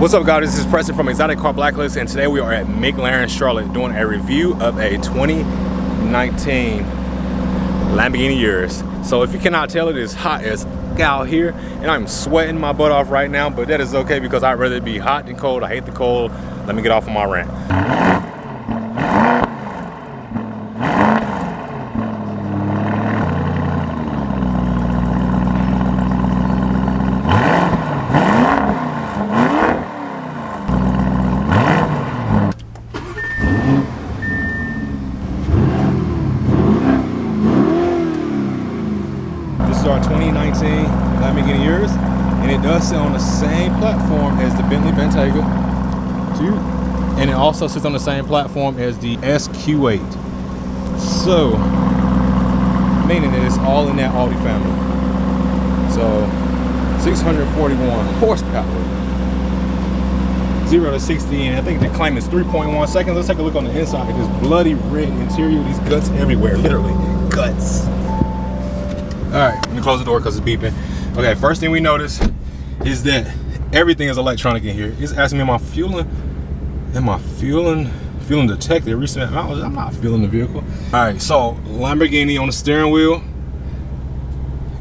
What's up, guys? This is Preston from Exotic Car Blacklist, and today we are at McLaren Charlotte doing a review of a 2019 Lamborghini Urus. So if you cannot tell, it is hot as out here, and I'm sweating my butt off right now, but that is okay because I'd rather be hot than cold. I hate the cold. Let me get off on my rant. This is our 2019 Lamborghini Urus, and it does sit on the same platform as the Bentley Bentayga 2, and it also sits on the same platform as the SQ8. So, meaning that it's all in that Audi family. So, 641 horsepower, 0 to 60, and I think the claim is 3.1 seconds. Let's take a look on the inside. This bloody red interior, these guts everywhere, literally guts. All right, let me close the door because it's beeping. Okay, first thing we notice is that everything is electronic in here. It's asking me, am I fueling detected? Recent, I'm not fueling the vehicle. All right, so Lamborghini on the steering wheel.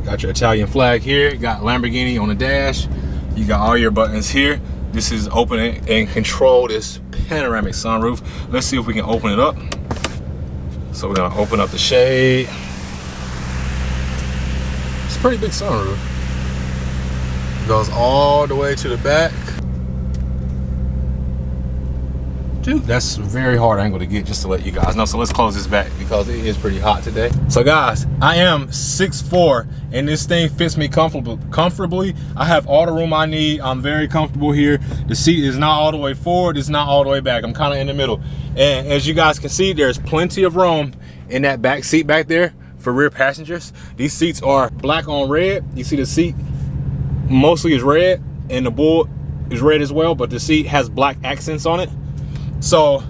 Got your Italian flag here. You got Lamborghini on the dash. You got all your buttons here. This is open and control this panoramic sunroof. Let's see if we can open it up. So we're gonna open up the shade. Pretty big sunroof. Goes all the way to the back. Dude, that's a very hard angle to get, just to let you guys know. So let's close this back because it is pretty hot today. So guys, I am 6'4", and this thing fits me comfortably. I have all the room I need. I'm very comfortable here. The seat is not all the way forward, it's not all the way back. I'm kind of in the middle. And as you guys can see, there's plenty of room in that back seat back there for rear passengers. These seats are black on red. You see the seat mostly is red, and the bull is red as well, but the seat has black accents on it. So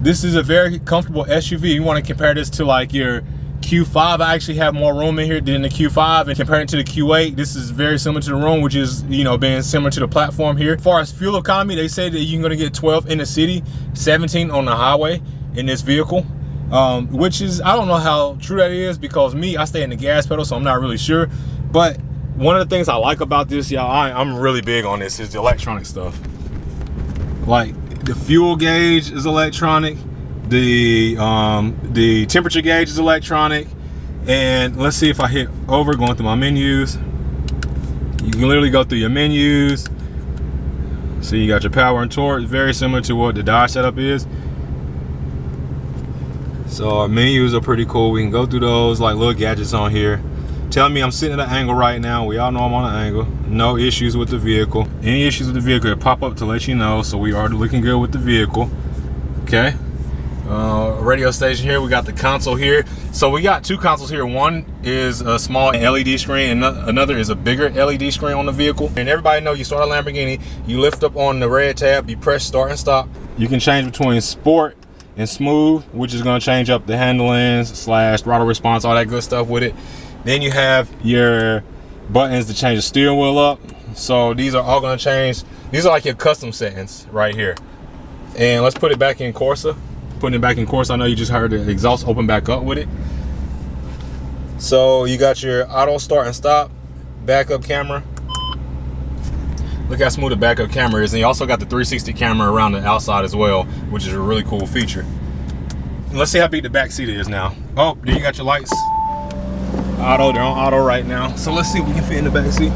this is a very comfortable SUV. You want to compare this to like your Q5. I actually have more room in here than the Q5, and comparing it to the Q8, this is very similar to the room, which is, you know, being similar to the platform here. As far as fuel economy, they say that you're going to get 12 in the city, 17 on the highway in this vehicle. Which is, I don't know how true that is, because I stay in the gas pedal, so I'm not really sure. But one of the things I like about this, y'all, I'm really big on this, is the electronic stuff. Like the fuel gauge is electronic, the temperature gauge is electronic, and let's see if I hit over going through my menus. You can literally go through your menus. So you got your power and torque, very similar to what the Dodge setup is. So our menus are pretty cool. We can go through those, like little gadgets on here. Tell me I'm sitting at an angle right now. We all know I'm on an angle. No issues with the vehicle. Any issues with the vehicle, it'll pop up to let you know. So we are looking good with the vehicle. Okay. Radio station here. We got the console here. So we got two consoles here. One is a small LED screen, and another is a bigger LED screen on the vehicle. And everybody know, you start a Lamborghini, you lift up on the red tab, you press start and stop. You can change between sport and smooth, which is going to change up the handlings / throttle response, all that good stuff with it. Then you have your buttons to change the steering wheel up. So these are all going to change. These are like your custom settings right here. And let's put it back in Corsa. Putting it back in Corsa, I know you just heard the exhaust open back up with it. So you got your auto start and stop, backup camera. Look how smooth the backup camera is. And you also got the 360 camera around the outside as well, which is a really cool feature. And let's see how big the back seat is now. Oh, then you got your lights. Auto, they're on auto right now. So let's see if we can fit in the back seat.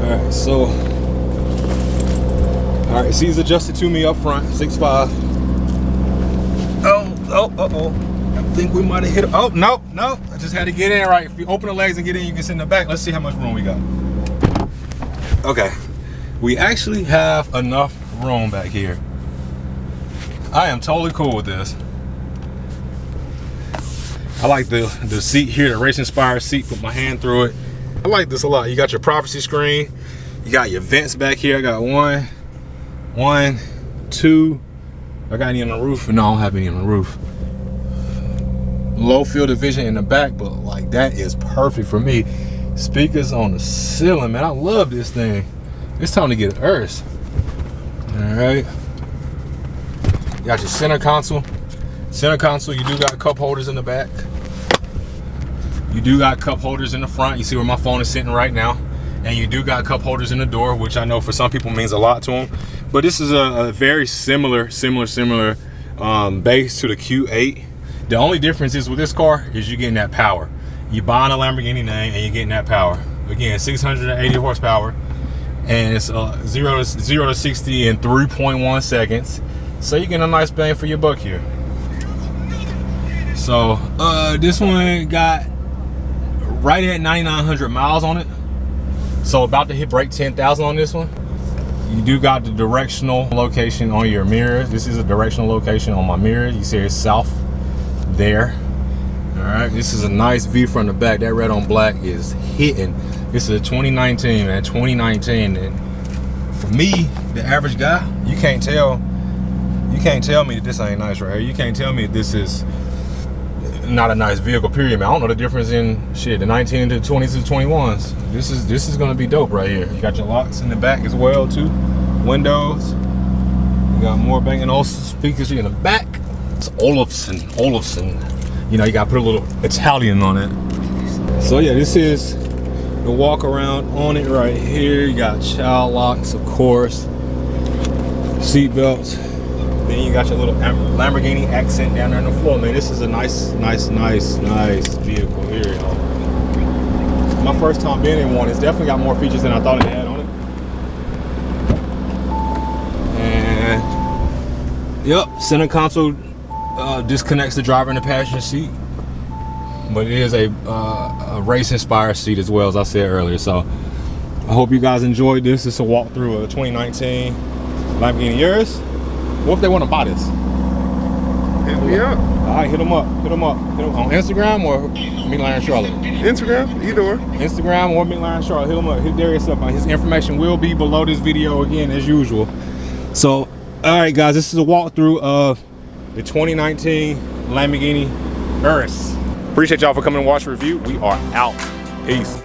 Alright, so alright, seats adjusted to me up front, 6'5". Oh. I think we might have hit it. Oh, no. I just had to get in right. If you open the legs and get in, you can sit in the back. Let's see how much room we got. Okay. We actually have enough room back here. I am totally cool with this. I like the seat here, the race inspired seat. Put my hand through it. I like this a lot. You got your privacy screen. You got your vents back here. I got one, two. I got any on the roof? No, I don't have any on the roof. low field of vision in the back, but like that is perfect for me. Speakers on the ceiling, man. I love this thing. It's time to get an Urus. All right. You got your center console. Center console, you do got cup holders in the back. You do got cup holders in the front. You see where my phone is sitting right now. And you do got cup holders in the door, which I know for some people means a lot to them. But this is a very similar base to the Q8. The only difference is with this car is you're getting that power. You buying a Lamborghini name and you're getting that power. Again, 680 horsepower. And it's 0 to 60 in 3.1 seconds. So you're getting a nice bang for your buck here. So this one got right at 9,900 miles on it. So about to hit break 10,000 on this one. You do got the directional location on your mirrors. This is a directional location on my mirrors. You see it's south there. All right, this is a nice view from the back. That red on black is hitting. This is a 2019, man, 2019. And for me, the average guy, you can't tell me that this ain't nice right here. You can't tell me that this is not a nice vehicle, period, man. I don't know the difference in shit, the 19 to 20s to 21s. This is gonna be dope right here. You got your locks in the back as well too. Windows. You got more Bang & Olufsen speakers in the back. It's Olufsen. You know, you gotta put a little Italian on it. So yeah, this is the walk around on it right here. You got child locks, of course. Seat belts. Then you got your little Lamborghini accent down there on the floor, man. This is a nice vehicle here, y'all. My first time being in one. It's definitely got more features than I thought it had on it. And yep, center console disconnects the driver and the passenger seat, but it is a race-inspired seat as well, as I said earlier. So I hope you guys enjoyed this. It's a walkthrough of a 2019 Lamborghini Urus. What if they want to buy this? Hit me up. All right, hit them up on Instagram or McLaren Charlotte. Instagram, either or. Instagram or McLaren Charlotte. Hit him up. Hit Darius up. His information will be below this video again as usual. So, all right, guys, this is a walkthrough of the 2019 Lamborghini Urus. Appreciate y'all for coming and watch the review. We are out. Peace.